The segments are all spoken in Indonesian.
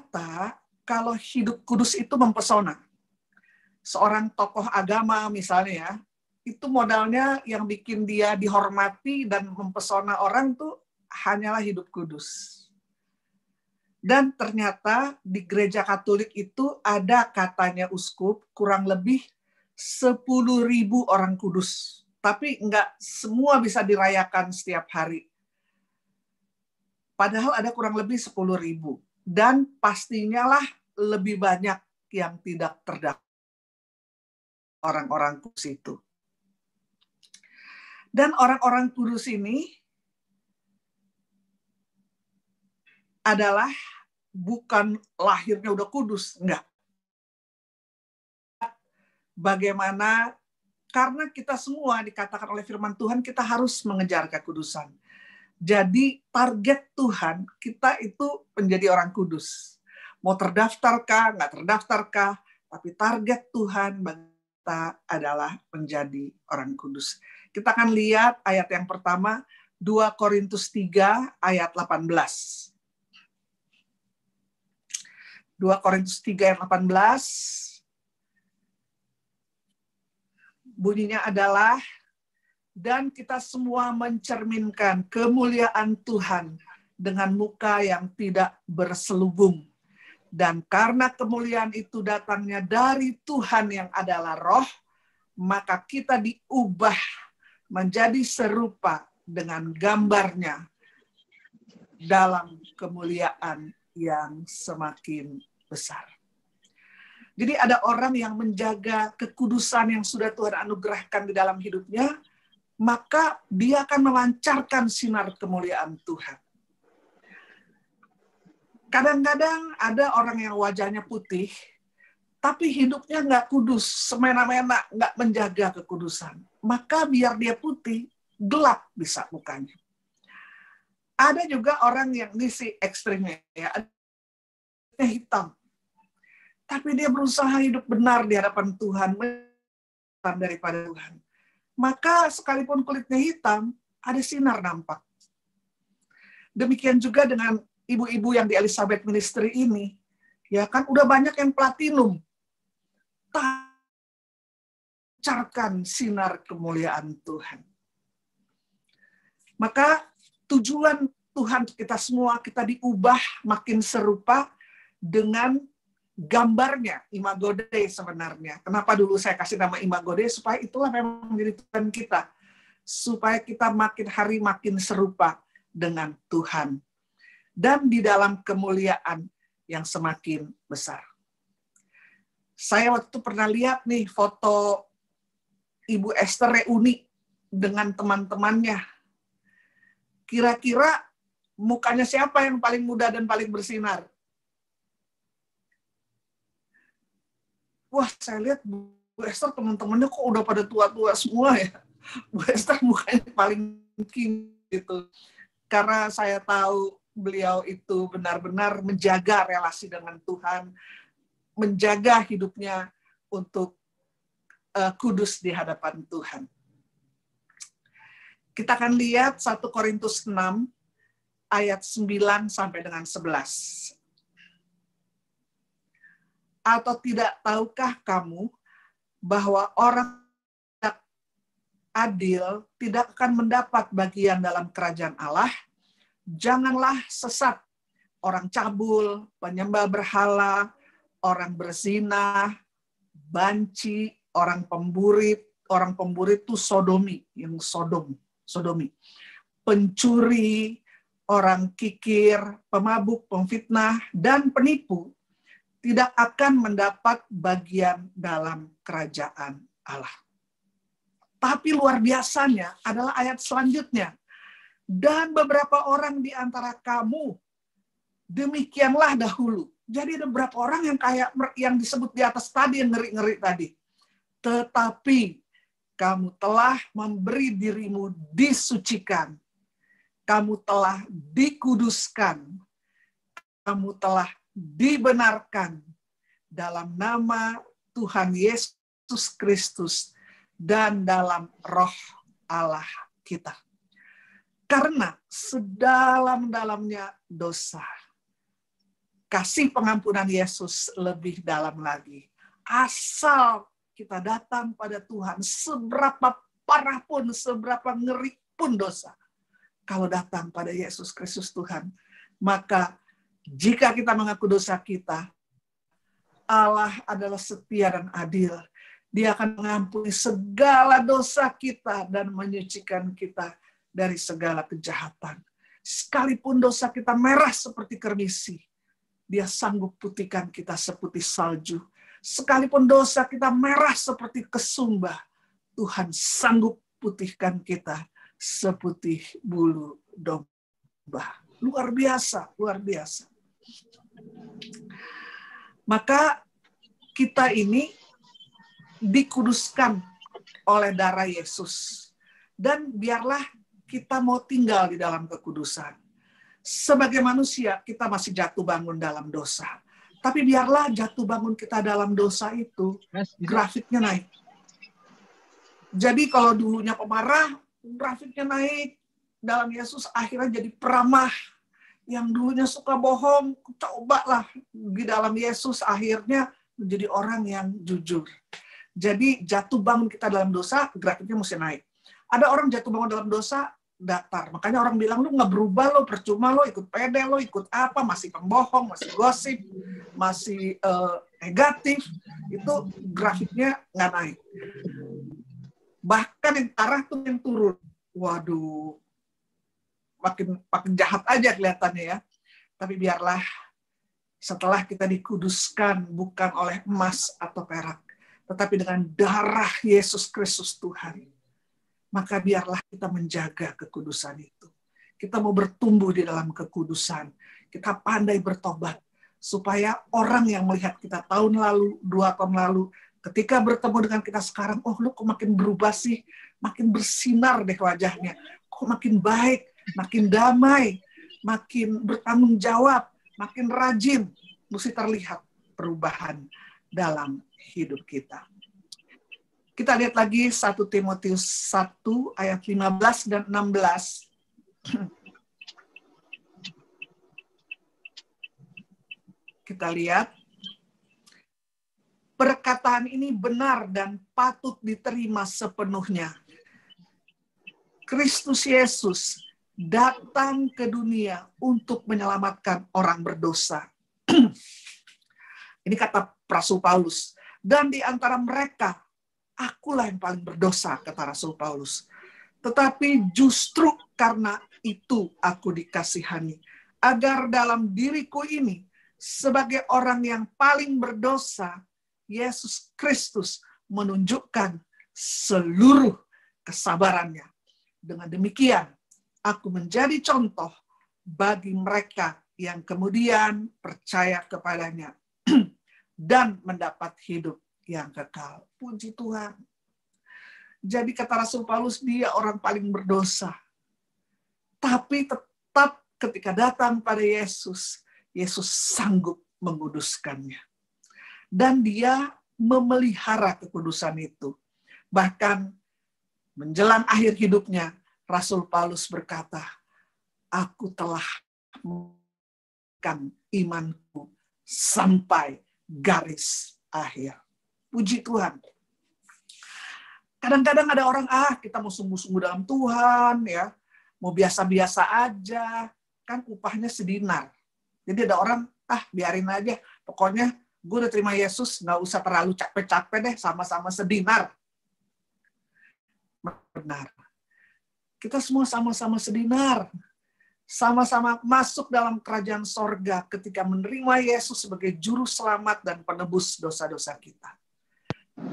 ternyata kalau hidup kudus itu mempesona. Seorang tokoh agama misalnya ya, itu modalnya yang bikin dia dihormati dan mempesona orang tuh hanyalah hidup kudus. Dan ternyata di gereja Katolik itu ada katanya uskup kurang lebih 10.000 orang kudus. Tapi nggak semua bisa dirayakan setiap hari. Padahal ada kurang lebih 10.000. Dan pastinya lah lebih banyak yang tidak terdaftar orang-orang kudus itu. Dan orang-orang kudus ini adalah bukan lahirnya udah kudus, enggak. Bagaimana, karena kita semua dikatakan oleh firman Tuhan, kita harus mengejar kekudusan. Jadi target Tuhan, kita itu menjadi orang kudus. Mau terdaftarkah, nggak terdaftarkah, tapi target Tuhan bagi kita adalah menjadi orang kudus. Kita akan lihat ayat yang pertama, 2 Korintus 3 ayat 18. 2 Korintus 3 ayat 18. Bunyinya adalah, dan kita semua mencerminkan kemuliaan Tuhan dengan muka yang tidak berselubung. Dan karena kemuliaan itu datangnya dari Tuhan yang adalah roh, maka kita diubah menjadi serupa dengan gambarnya dalam kemuliaan yang semakin besar. Jadi ada orang yang menjaga kekudusan yang sudah Tuhan anugerahkan di dalam hidupnya, maka dia akan memancarkan sinar kemuliaan Tuhan. Kadang-kadang ada orang yang wajahnya putih, tapi hidupnya nggak kudus, semena-mena, nggak menjaga kekudusan. Maka biar dia putih, gelap bisa mukanya. Ada juga orang yang ngisi ekstrimnya, ya, ada hitam. Tapi dia berusaha hidup benar di hadapan Tuhan, daripada Tuhan. Maka sekalipun kulitnya hitam, ada sinar nampak. Demikian juga dengan ibu-ibu yang di Elizabeth Ministry ini, ya kan udah banyak yang platinum. Pancarkan sinar kemuliaan Tuhan. Maka tujuan Tuhan kita semua, kita diubah makin serupa dengan gambarnya, imago Dei sebenarnya. Kenapa dulu saya kasih nama imago Dei? Supaya itulah memang menjadi Tuhan kita. Supaya kita makin hari makin serupa dengan Tuhan. Dan di dalam kemuliaan yang semakin besar. Saya waktu itu pernah lihat nih foto Ibu Esther reuni dengan teman-temannya. Kira-kira mukanya siapa yang paling muda dan paling bersinar? Wah, saya lihat Bu Esther teman-temannya kok udah pada tua-tua semua ya. Bu Esther mukanya paling king gitu. Karena saya tahu beliau itu benar-benar menjaga relasi dengan Tuhan, menjaga hidupnya untuk kudus di hadapan Tuhan. Kita akan lihat 1 Korintus 6 ayat 9 sampai dengan 11. Atau tidak tahukah kamu bahwa orang adil tidak akan mendapat bagian dalam kerajaan Allah? Janganlah sesat, orang cabul, penyembah berhala, orang berzina, banci, orang pemburit itu sodomi, yang sodomi, pencuri, orang kikir, pemabuk, pemfitnah, dan penipu tidak akan mendapat bagian dalam kerajaan Allah. Tapi luar biasanya adalah ayat selanjutnya. Dan beberapa orang di antara kamu demikianlah dahulu. Jadi ada beberapa orang yang kayak yang disebut di atas tadi, yang ngeri-ngeri tadi. Tetapi kamu telah memberi dirimu disucikan. Kamu telah dikuduskan. Kamu telah dibenarkan dalam nama Tuhan Yesus Kristus dan dalam roh Allah kita. Karena sedalam-dalamnya dosa, kasih pengampunan Yesus lebih dalam lagi. Asal kita datang pada Tuhan, seberapa parah pun, seberapa ngeri pun dosa, kalau datang pada Yesus Kristus Tuhan, maka jika kita mengaku dosa kita, Allah adalah setia dan adil. Dia akan mengampuni segala dosa kita dan menyucikan kita dari segala kejahatan. Sekalipun dosa kita merah seperti kermisi, Dia sanggup putihkan kita seputih salju. Sekalipun dosa kita merah seperti kesumba, Tuhan sanggup putihkan kita seputih bulu domba. Luar biasa, luar biasa. Maka kita ini dikuduskan oleh darah Yesus. Dan biarlah kita mau tinggal di dalam kekudusan. Sebagai manusia, kita masih jatuh bangun dalam dosa. Tapi biarlah jatuh bangun kita dalam dosa itu, grafiknya naik. Jadi kalau dulunya pemarah, grafiknya naik. Dalam Yesus akhirnya jadi peramah. Yang dulunya suka bohong, cobalah di dalam Yesus akhirnya menjadi orang yang jujur. Jadi jatuh bangun kita dalam dosa, grafiknya mesti naik. Ada orang jatuh bangun dalam dosa, datar. Makanya orang bilang, lu nggak berubah, lo percuma, lo ikut pede, lo ikut apa, masih pembohong, masih gosip, masih negatif. Itu grafiknya nggak naik. Bahkan yang arah tuh yang turun. Waduh, makin jahat aja kelihatannya ya. Tapi biarlah setelah kita dikuduskan bukan oleh emas atau perak, tetapi dengan darah Yesus Kristus Tuhan, maka biarlah kita menjaga kekudusan itu. Kita mau bertumbuh di dalam kekudusan. Kita pandai bertobat. Supaya orang yang melihat kita tahun lalu, 2 tahun lalu, ketika bertemu dengan kita sekarang, oh lu kok makin berubah sih, makin bersinar deh wajahnya, kok makin baik, makin damai, makin bertanggung jawab, makin rajin, mesti terlihat perubahan dalam hidup kita. Kita lihat lagi 1 Timotius 1 ayat 15 dan 16. Kita lihat. Perkataan ini benar dan patut diterima sepenuhnya. Kristus Yesus datang ke dunia untuk menyelamatkan orang berdosa. Ini kata Rasul Paulus. Dan di antara mereka, akulah yang paling berdosa, kata Rasul Paulus. Tetapi justru karena itu aku dikasihani. Agar dalam diriku ini, sebagai orang yang paling berdosa, Yesus Kristus menunjukkan seluruh kesabarannya. Dengan demikian, aku menjadi contoh bagi mereka yang kemudian percaya kepadanya dan mendapat hidup yang kekal. Puji Tuhan. Jadi kata Rasul Paulus, dia orang paling berdosa. Tapi tetap ketika datang pada Yesus, Yesus sanggup menguduskannya. Dan dia memelihara kekudusan itu. Bahkan menjelang akhir hidupnya, Rasul Paulus berkata, aku telah menegakkan imanku sampai garis akhir. Puji Tuhan. Kadang-kadang ada orang, kita mau sungguh-sungguh dalam Tuhan, ya, mau biasa-biasa aja, kan upahnya sedinar. Jadi ada orang, biarin aja, pokoknya gue udah terima Yesus, nggak usah terlalu capek-capek deh, sama-sama sedinar. Benar. Kita semua sama-sama sedinar. Sama-sama masuk dalam kerajaan sorga ketika menerima Yesus sebagai juru selamat dan penebus dosa-dosa kita.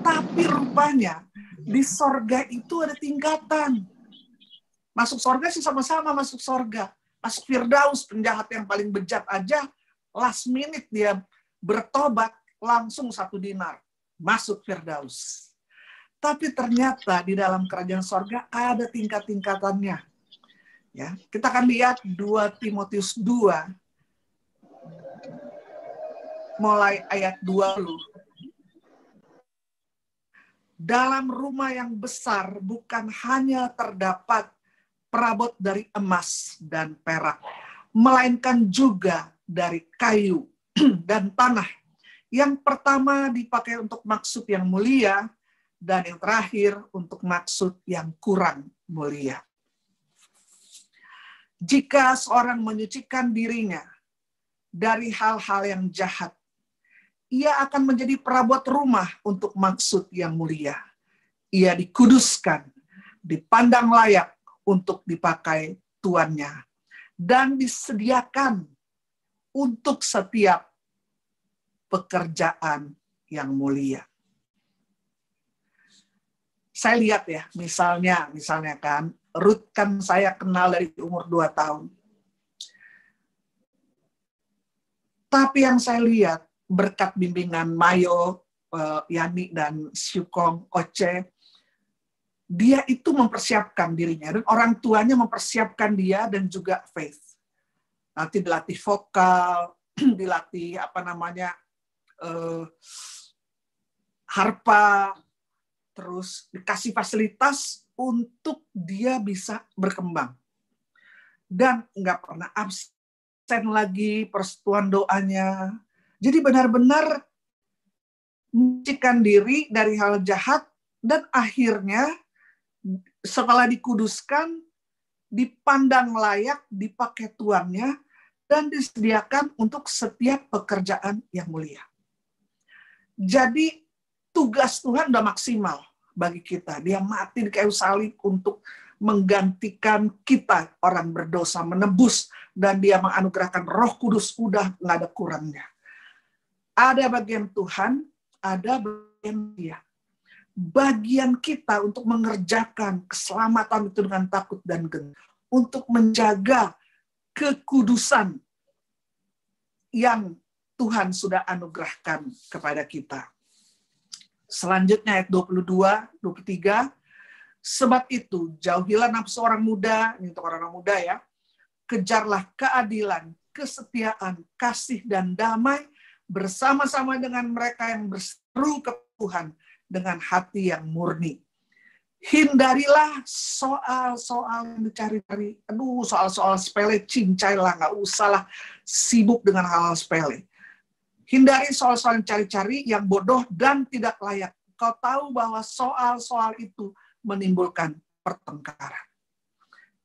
Tapi rupanya, di sorga itu ada tingkatan. Masuk sorga sih sama-sama masuk sorga. Masuk Firdaus, penjahat yang paling bejat aja, last minute dia bertobat, langsung 1 dinar. Masuk Firdaus. Tapi ternyata di dalam kerajaan sorga ada tingkat-tingkatannya. Ya, kita akan lihat 2 Timotius 2, mulai ayat 20. Dalam rumah yang besar bukan hanya terdapat perabot dari emas dan perak, melainkan juga dari kayu dan tanah. Yang pertama dipakai untuk maksud yang mulia, dan yang terakhir untuk maksud yang kurang mulia. Jika seorang menyucikan dirinya dari hal-hal yang jahat, ia akan menjadi perabot rumah untuk maksud yang mulia. Ia dikuduskan, dipandang layak untuk dipakai tuannya, dan disediakan untuk setiap pekerjaan yang mulia. Saya lihat ya, misalnya kan, Ruth kan saya kenal dari umur 2 tahun. Tapi yang saya lihat, berkat bimbingan Mayo, Yani, dan Syukong, Oce, dia itu mempersiapkan dirinya, dan orang tuanya mempersiapkan dia, dan juga Faith. Nanti dilatih vokal, dilatih harpa, terus dikasih fasilitas untuk dia bisa berkembang. Dan nggak pernah absen lagi persekutuan doanya. Jadi benar-benar menyucikan diri dari hal jahat, dan akhirnya setelah dikuduskan, dipandang layak, dipakai tuannya, dan disediakan untuk setiap pekerjaan yang mulia. Jadi tugas Tuhan udah maksimal bagi kita. Dia mati di kayu salib untuk menggantikan kita orang berdosa, menebus, dan dia menganugerahkan Roh Kudus, udah nggak ada kurangnya. Ada bagian Tuhan, ada bagian dia. Bagian kita untuk mengerjakan keselamatan itu dengan takut dan gentar, untuk menjaga kekudusan yang Tuhan sudah anugerahkan kepada kita. Selanjutnya ayat 22, 23. Sebab itu, jauhilah nafsu orang muda, ini untuk orang muda ya, kejarlah keadilan, kesetiaan, kasih, dan damai bersama-sama dengan mereka yang berseru ke Tuhan dengan hati yang murni. Hindarilah soal-soal yang dicari-cari. Soal-soal sepele, cincailah, nggak usahlah sibuk dengan hal-hal sepele. Hindari soal-soal yang cari-cari, yang bodoh dan tidak layak. Kau tahu bahwa soal-soal itu menimbulkan pertengkaran.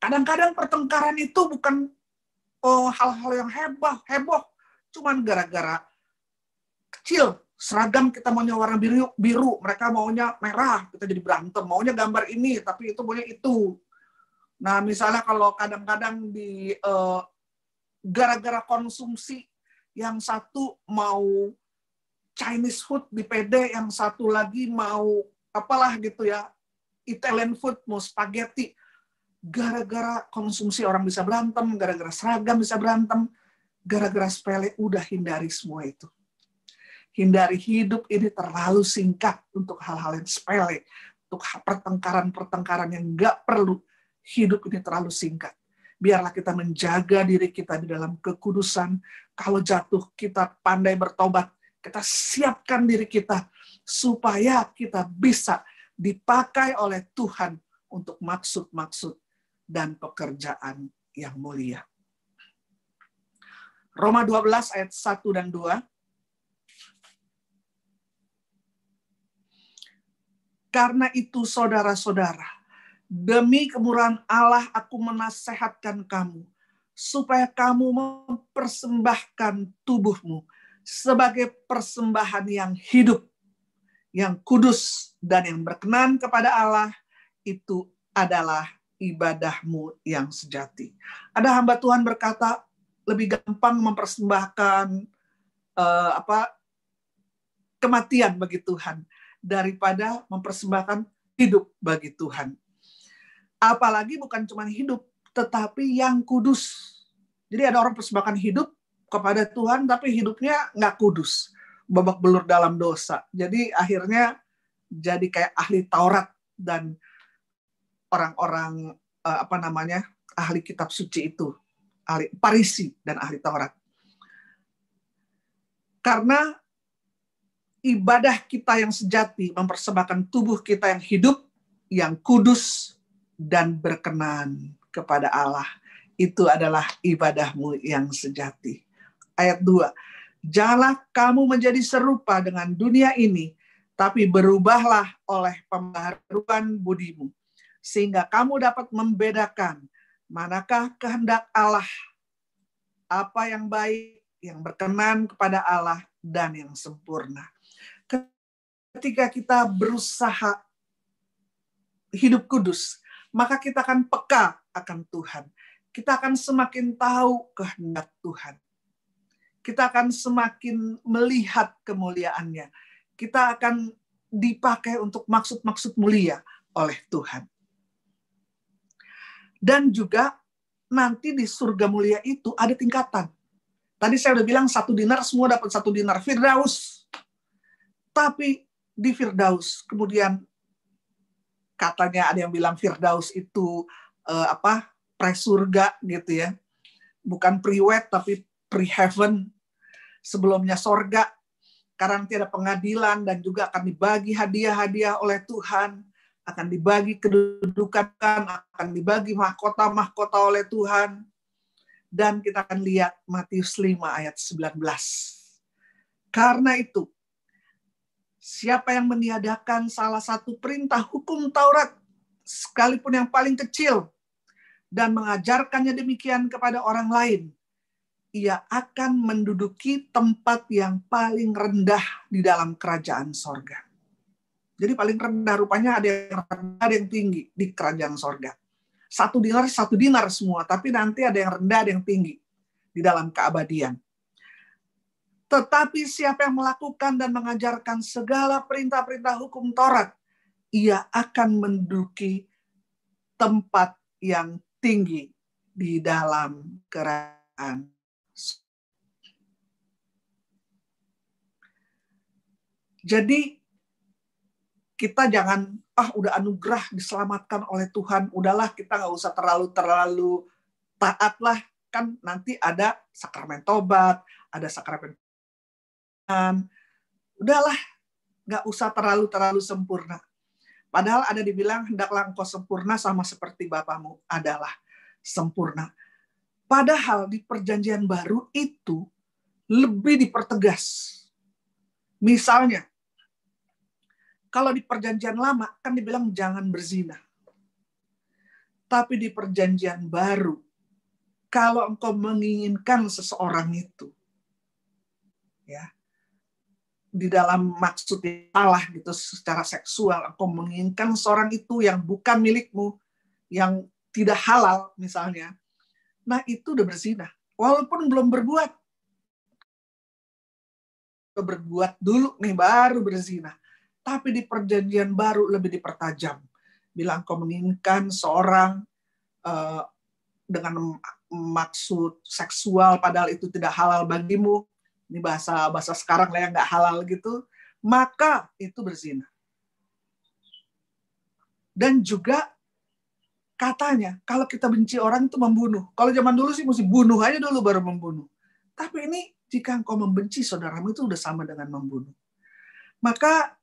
Kadang-kadang pertengkaran itu bukan hal-hal yang heboh, cuman gara-gara kecil. Seragam kita maunya warna biru, mereka maunya merah, kita jadi berantem. Maunya gambar ini, tapi itu maunya itu. Nah, misalnya kalau kadang-kadang di gara-gara konsumsi, yang satu mau Chinese food di PD, yang satu lagi mau apalah gitu ya, Italian food, mau spaghetti. Gara-gara konsumsi orang bisa berantem, gara-gara seragam bisa berantem, gara-gara sepele, udah hindari semua itu. Hindari, hidup ini terlalu singkat untuk hal-hal yang sepele, untuk pertengkaran-pertengkaran yang nggak perlu. Hidup ini terlalu singkat. Biarlah kita menjaga diri kita di dalam kekudusan. Kalau jatuh, kita pandai bertobat. Kita siapkan diri kita supaya kita bisa dipakai oleh Tuhan untuk maksud-maksud dan pekerjaan yang mulia. Roma 12 ayat 1 dan 2. Karena itu, saudara-saudara, demi kemurahan Allah aku menasehatkan kamu, supaya kamu mempersembahkan tubuhmu sebagai persembahan yang hidup, yang kudus, dan yang berkenan kepada Allah. Itu adalah ibadahmu yang sejati. Ada hamba Tuhan berkata, lebih gampang mempersembahkan kematian bagi Tuhan daripada mempersembahkan hidup bagi Tuhan. Apalagi bukan cuma hidup, tetapi yang kudus. Jadi ada orang persembahkan hidup kepada Tuhan, tapi hidupnya nggak kudus, babak belur dalam dosa. Jadi akhirnya jadi kayak ahli Taurat dan orang-orang ahli kitab suci itu, ahli Farisi dan ahli Taurat. Karena ibadah kita yang sejati mempersembahkan tubuh kita yang hidup, yang kudus, dan berkenan kepada Allah. Itu adalah ibadahmu yang sejati. Ayat 2. Janganlah kamu menjadi serupa dengan dunia ini, tapi berubahlah oleh pembaharuan budimu, sehingga kamu dapat membedakan manakah kehendak Allah, apa yang baik, yang berkenan kepada Allah, dan yang sempurna. Ketika kita berusaha hidup kudus, maka kita akan peka akan Tuhan. Kita akan semakin tahu kehendak Tuhan. Kita akan semakin melihat kemuliaannya. Kita akan dipakai untuk maksud-maksud mulia oleh Tuhan. Dan juga nanti di surga mulia itu ada tingkatan. Tadi saya udah bilang 1 dinar, semua dapat 1 dinar. Firdaus. Tapi di Firdaus, kemudian katanya ada yang bilang Firdaus itu pre-surga gitu ya. Bukan pre-wed, tapi pre-heaven. Sebelumnya sorga. Karena nanti ada pengadilan dan juga akan dibagi hadiah-hadiah oleh Tuhan. Akan dibagi kedudukan, akan dibagi mahkota-mahkota oleh Tuhan. Dan kita akan lihat Matius 5 ayat 19. Karena itu, siapa yang meniadakan salah satu perintah hukum Taurat, sekalipun yang paling kecil, dan mengajarkannya demikian kepada orang lain, ia akan menduduki tempat yang paling rendah di dalam kerajaan sorga. Jadi paling rendah rupanya ada yang rendah, ada yang tinggi di kerajaan sorga. 1 dinar semua, tapi nanti ada yang rendah, ada yang tinggi di dalam keabadian. Tetapi siapa yang melakukan dan mengajarkan segala perintah-perintah hukum Taurat, ia akan menduduki tempat yang tinggi di dalam kerajaan. Jadi kita jangan, udah anugerah diselamatkan oleh Tuhan, udahlah kita nggak usah terlalu taat lah, kan nanti ada sakramen tobat, ada sakramen, udahlah nggak usah terlalu sempurna. Padahal ada dibilang hendaklah engkau sempurna sama seperti Bapamu adalah sempurna. Padahal di perjanjian baru itu lebih dipertegas. Misalnya, kalau di perjanjian lama kan dibilang jangan berzina. Tapi di perjanjian baru, kalau engkau menginginkan seseorang itu, ya, di dalam maksud salah gitu secara seksual, engkau menginginkan seorang itu yang bukan milikmu, yang tidak halal misalnya, nah itu udah berzina. Walaupun belum berbuat dulu nih baru berzina. Tapi di perjanjian baru lebih dipertajam. Bila engkau menginginkan seorang dengan maksud seksual, padahal itu tidak halal bagimu, ini bahasa sekarang lah yang nggak halal gitu, maka itu berzina. Dan juga katanya, kalau kita benci orang itu membunuh. Kalau zaman dulu sih mesti bunuh aja dulu baru membunuh. Tapi ini jika engkau membenci saudaramu itu udah sama dengan membunuh. Maka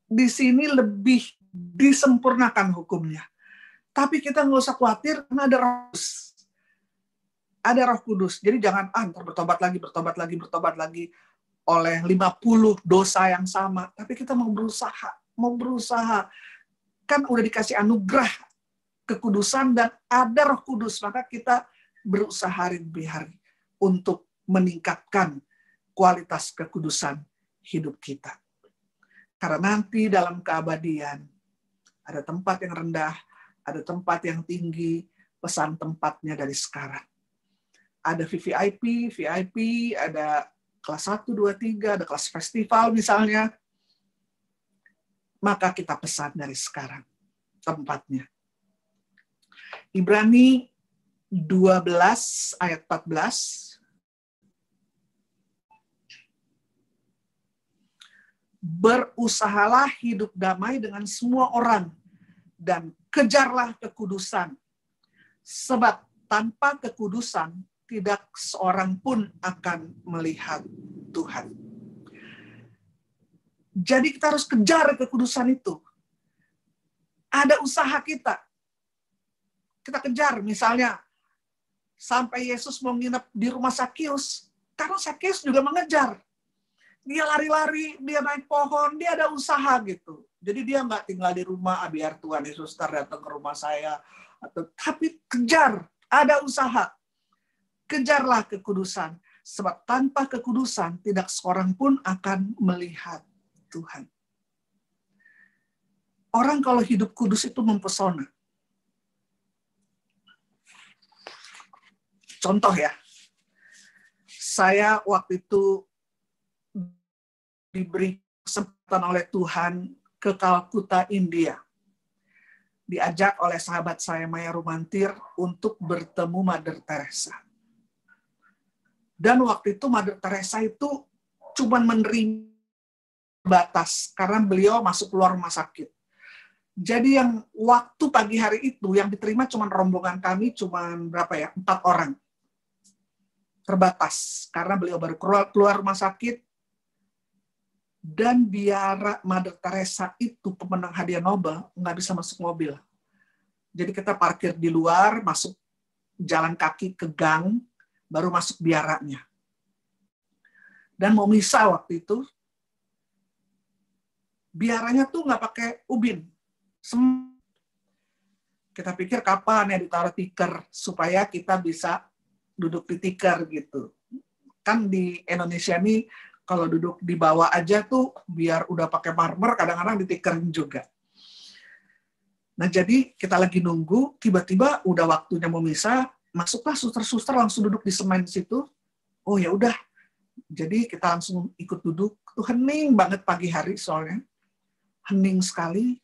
di sini lebih disempurnakan hukumnya. Tapi kita nggak usah khawatir karena ada Roh Kudus. Jadi jangan bertobat lagi oleh 50 dosa yang sama. Tapi kita mau berusaha. Kan udah dikasih anugerah kekudusan dan ada Roh Kudus, maka kita berusaha hari demi hari untuk meningkatkan kualitas kekudusan hidup kita. Karena nanti dalam keabadian ada tempat yang rendah, ada tempat yang tinggi, pesan tempatnya dari sekarang. Ada VIP, ada kelas 1, 2, 3, ada kelas festival misalnya. Maka kita pesan dari sekarang tempatnya. Ibrani 12 ayat 14. Berusahalah hidup damai dengan semua orang dan kejarlah kekudusan. Sebab tanpa kekudusan tidak seorang pun akan melihat Tuhan. Jadi kita harus kejar kekudusan itu. Ada usaha kita. Kita kejar misalnya sampai Yesus mau nginep di rumah Sakius. Karena Sakeus juga mengejar. Dia lari-lari, dia naik pohon, dia ada usaha gitu. Jadi dia nggak tinggal di rumah, biar Tuhan Yesus datang ke rumah saya. Tapi kejar, ada usaha. Kejarlah kekudusan. Sebab tanpa kekudusan, tidak seorang pun akan melihat Tuhan. Orang kalau hidup kudus itu mempesona. Contoh ya, saya waktu itu diberi kesempatan oleh Tuhan ke Kalkuta, India. Diajak oleh sahabat saya Maya Rumantir untuk bertemu Mother Teresa. Dan waktu itu Mother Teresa itu cuma menerima batas karena beliau masuk keluar rumah sakit. Jadi yang waktu pagi hari itu yang diterima cuma rombongan kami cuma berapa ya? 4 orang. Terbatas karena beliau baru keluar rumah sakit. Dan biar Mother Teresa itu pemenang hadiah Nobel nggak bisa masuk mobil. Jadi kita parkir di luar, masuk jalan kaki ke gang, baru masuk biaranya. Dan mau misa waktu itu, biaranya tuh nggak pakai ubin. Kita pikir kapan ya ditaruh tikar supaya kita bisa duduk di tikar gitu. Kan di Indonesia nih kalau duduk di bawah aja tuh biar udah pakai marmer kadang-kadang ditikerin juga. Nah jadi kita lagi nunggu, tiba-tiba udah waktunya mau misa, masuklah suster-suster langsung duduk di semen situ. Oh ya udah, jadi kita langsung ikut duduk. Tuh hening banget pagi hari soalnya, hening sekali.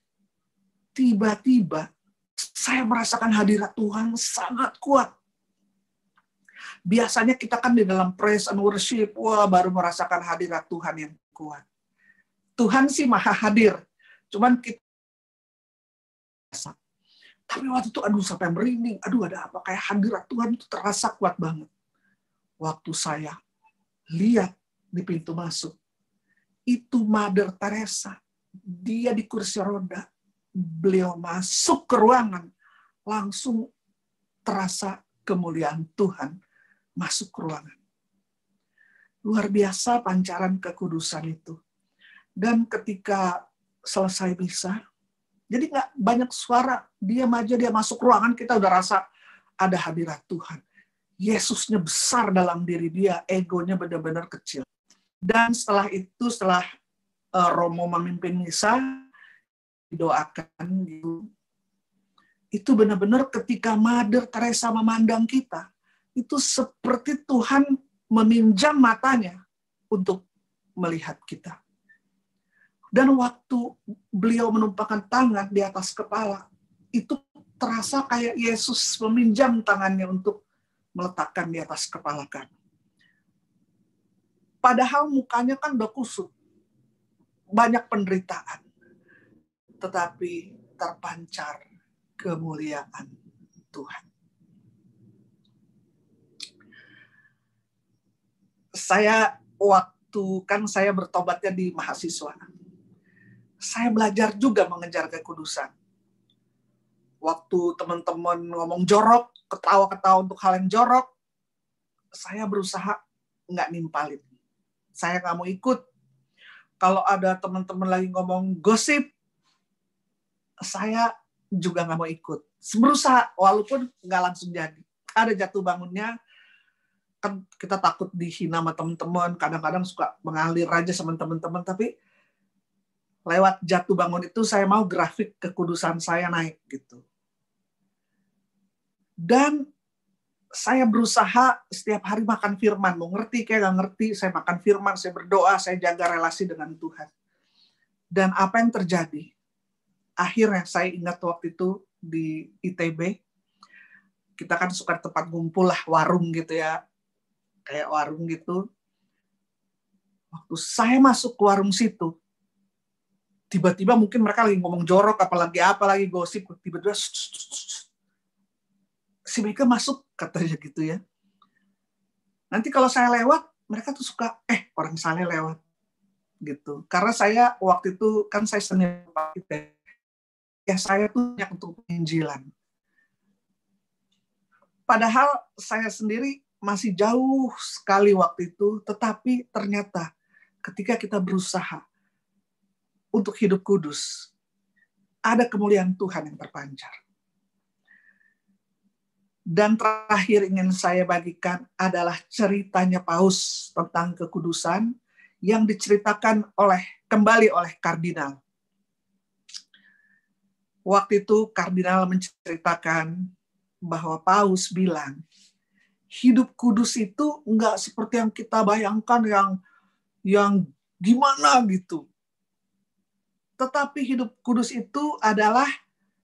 Tiba-tiba saya merasakan hadirat Tuhan sangat kuat. Biasanya kita kan di dalam praise and worship, wah baru merasakan hadirat Tuhan yang kuat. Tuhan sih maha hadir, cuman kita tapi waktu itu aduh sampai merinding, aduh ada apa, kayak hadirat Tuhan itu terasa kuat banget. Waktu saya lihat di pintu masuk, itu Mother Teresa, dia di kursi roda, beliau masuk ke ruangan, langsung terasa kemuliaan Tuhan masuk ke ruangan. Luar biasa pancaran kekudusan itu. Dan ketika selesai misa, jadi nggak banyak suara, diam aja dia masuk ruangan, kita udah rasa ada hadirat Tuhan. Yesusnya besar dalam diri dia, egonya benar-benar kecil. Dan setelah itu, setelah Romo memimpin misa, didoakan gitu. Itu benar-benar ketika Mother Teresa memandang kita, itu seperti Tuhan meminjam matanya untuk melihat kita. Dan waktu beliau menumpahkan tangan di atas kepala, itu terasa kayak Yesus meminjam tangannya untuk meletakkan di atas kepala kami. Padahal mukanya kan udah kusut, banyak penderitaan, tetapi terpancar kemuliaan Tuhan. Saya saya bertobatnya di mahasiswa. Saya belajar juga mengejar kekudusan. Waktu teman-teman ngomong jorok, ketawa-ketawa untuk hal yang jorok, saya berusaha nggak nimpalin. Saya nggak mau ikut. Kalau ada teman-teman lagi ngomong gosip, saya juga nggak mau ikut. Berusaha, walaupun nggak langsung jadi. Ada jatuh bangunnya, kan kita takut dihina sama teman-teman, kadang-kadang suka mengalir aja sama teman-teman, tapi lewat jatuh bangun itu saya mau grafik kekudusan saya naik gitu. Dan saya berusaha setiap hari makan firman, mau ngerti kayak nggak ngerti, saya makan firman, saya berdoa, saya jaga relasi dengan Tuhan. Dan apa yang terjadi? Akhirnya saya ingat waktu itu di ITB, kita kan suka tempat ngumpul lah, warung gitu ya, kayak warung gitu. Waktu saya masuk ke warung situ, tiba-tiba mungkin mereka lagi ngomong jorok, apalagi gosip, tiba-tiba si Mika masuk, katanya gitu ya. Nanti kalau saya lewat, mereka tuh suka, orang sana lewat. Gitu. Karena saya waktu itu, kan saya senior ya saya tuh banyak untuk penginjilan. Padahal saya sendiri masih jauh sekali waktu itu, tetapi ternyata ketika kita berusaha untuk hidup kudus, ada kemuliaan Tuhan yang terpancar. Dan terakhir ingin saya bagikan adalah ceritanya Paus tentang kekudusan yang diceritakan kembali oleh kardinal. Waktu itu kardinal menceritakan bahwa Paus bilang, hidup kudus itu enggak seperti yang kita bayangkan yang gimana gitu. Tetapi hidup kudus itu adalah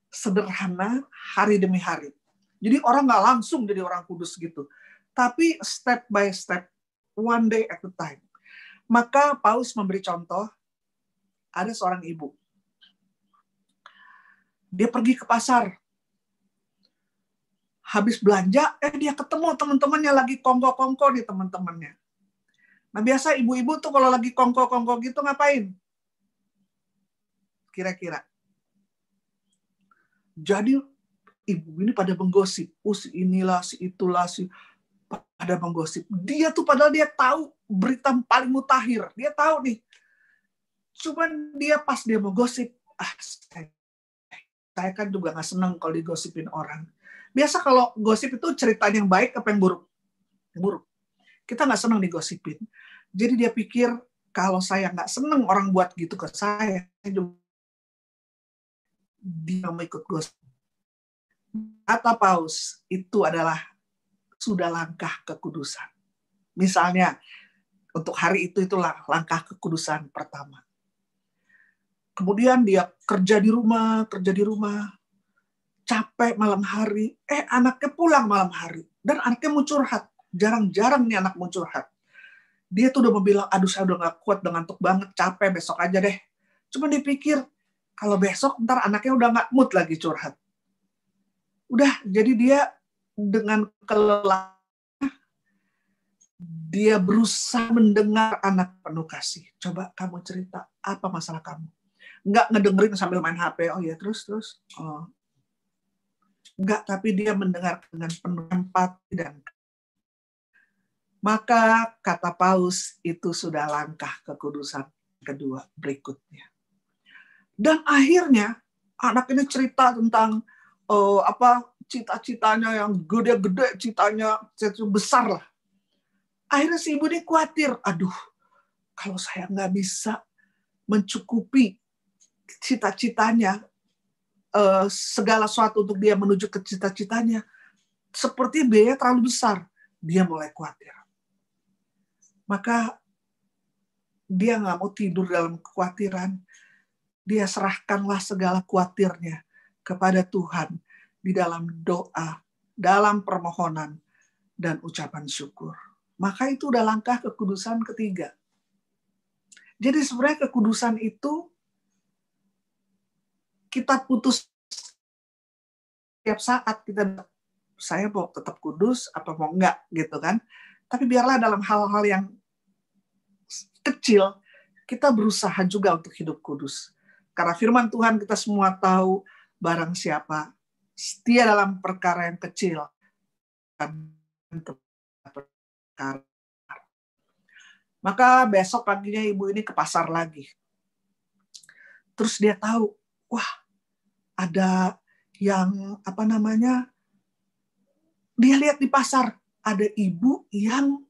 sederhana hari demi hari. Jadi orang nggak langsung jadi orang kudus gitu. Tapi step by step, one day at a time. Maka Paus memberi contoh, ada seorang ibu. Dia pergi ke pasar. Habis belanja, dia ketemu teman-temannya lagi kongko-kongko nih teman-temannya. Nah biasa ibu-ibu tuh kalau lagi kongko-kongko gitu ngapain? Kira-kira. Jadi ibu ini pada menggosip, si inilah, si itulah, si pada menggosip. Dia tuh padahal dia tahu berita paling mutakhir. Dia tahu nih. Cuman dia pas dia mau gosip, saya kan juga nggak senang kalau digosipin orang. Biasa kalau gosip itu ceritanya yang baik apa yang buruk? Yang buruk. Kita nggak senang digosipin. Jadi dia pikir, kalau saya nggak senang orang buat gitu ke saya juga dia mau ikut gosip. Kata Paus, itu adalah sudah langkah kekudusan. Misalnya, untuk hari itulah langkah kekudusan pertama. Kemudian dia kerja di rumah, capek malam hari, anaknya pulang malam hari, dan anaknya mau curhat. Jarang-jarang nih anak mau curhat. Dia tuh udah mau bilang, aduh saya udah gak kuat, udah ngantuk banget, capek, besok aja deh. Cuma dipikir, kalau besok ntar anaknya udah gak mood lagi curhat. Udah, jadi dia dengan kelelahan, dia berusaha mendengar anak penuh kasih. Coba kamu cerita, apa masalah kamu? Nggak ngedengerin sambil main HP, oh ya terus. Oh. Nggak, tapi dia mendengar dengan penuh empati dan maka kata Paus itu sudah langkah kekudusan kedua berikutnya. Dan akhirnya anak ini cerita tentang cita-citanya yang gede-gede, citanya besar lah. Akhirnya si ibu ini khawatir, aduh, kalau saya nggak bisa mencukupi cita-citanya, segala sesuatu untuk dia menuju ke cita-citanya, seperti biaya terlalu besar, dia mulai khawatir. Maka dia nggak mau tidur dalam kekhawatiran, dia serahkanlah segala khawatirnya kepada Tuhan di dalam doa, dalam permohonan, dan ucapan syukur. Maka itu udah langkah kekudusan ketiga. Jadi sebenarnya kekudusan itu kita putus setiap saat, saya mau tetap kudus apa mau enggak gitu kan. Tapi biarlah dalam hal-hal yang kecil kita berusaha juga untuk hidup kudus. Karena firman Tuhan kita semua tahu, barang siapa setia dalam perkara yang kecil, maka besok paginya ibu ini ke pasar lagi. Terus dia tahu, wah ada yang dia lihat di pasar ada ibu yang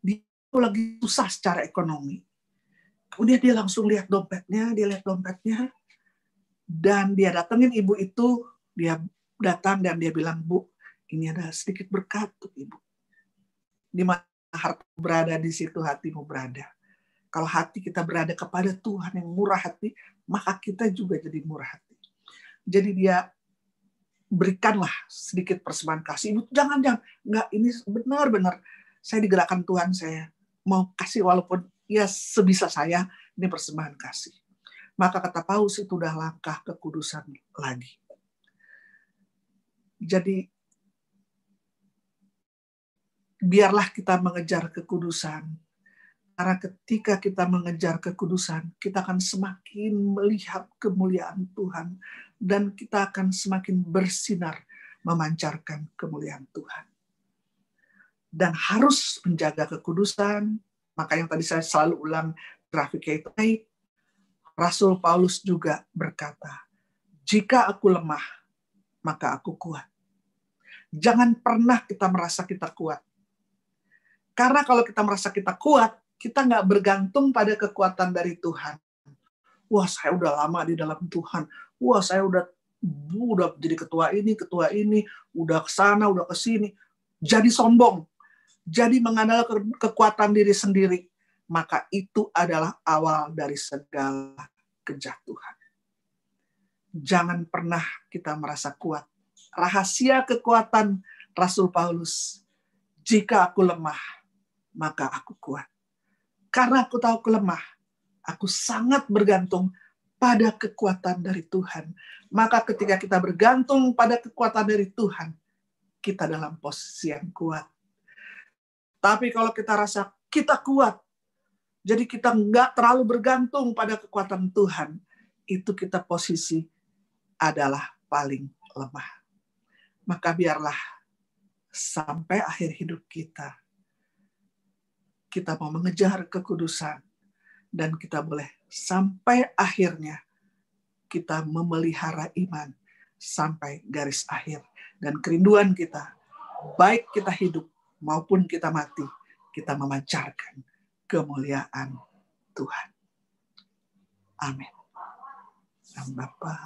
dia lagi susah secara ekonomi. Kemudian dia langsung lihat dompetnya, dan dia datengin ibu itu, dia datang dan dia bilang, Bu, ini ada sedikit berkat untuk ibu. Di mana hartamu berada, di situ hatimu berada. Kalau hati kita berada kepada Tuhan yang murah hati, maka kita juga jadi murah hati. Jadi dia berikanlah sedikit persembahan kasih. Ibu, jangan. Enggak, ini benar-benar saya digerakkan Tuhan, saya mau kasih walaupun ya sebisa saya, ini persembahan kasih. Maka kata Paus itu udah langkah kekudusan lagi. Jadi biarlah kita mengejar kekudusan. Karena ketika kita mengejar kekudusan, kita akan semakin melihat kemuliaan Tuhan dan kita akan semakin bersinar memancarkan kemuliaan Tuhan. dan harus menjaga kekudusan. Maka yang tadi saya selalu ulang, grafiknya itu naik. Rasul Paulus juga berkata, jika aku lemah, maka aku kuat. Jangan pernah kita merasa kita kuat. Karena kalau kita merasa kita kuat, kita nggak bergantung pada kekuatan dari Tuhan. Wah, saya udah lama di dalam Tuhan. Wah, saya udah jadi ketua ini, udah ke sana, udah ke sini. Jadi sombong. Jadi mengandalkan kekuatan diri sendiri. Maka itu adalah awal dari segala kejatuhan. Jangan pernah kita merasa kuat. Rahasia kekuatan Rasul Paulus. Jika aku lemah, maka aku kuat. Karena aku tahu aku lemah, aku sangat bergantung pada kekuatan dari Tuhan. Maka ketika kita bergantung pada kekuatan dari Tuhan, kita dalam posisi yang kuat. Tapi kalau kita rasa kita kuat, jadi kita nggak terlalu bergantung pada kekuatan Tuhan, itu kita posisi adalah paling lemah. Maka biarlah sampai akhir hidup kita mau mengejar kekudusan, dan kita boleh sampai akhirnya kita memelihara iman sampai garis akhir. Dan kerinduan kita, baik kita hidup maupun kita mati, kita memancarkan kemuliaan Tuhan. Amin. Bapa.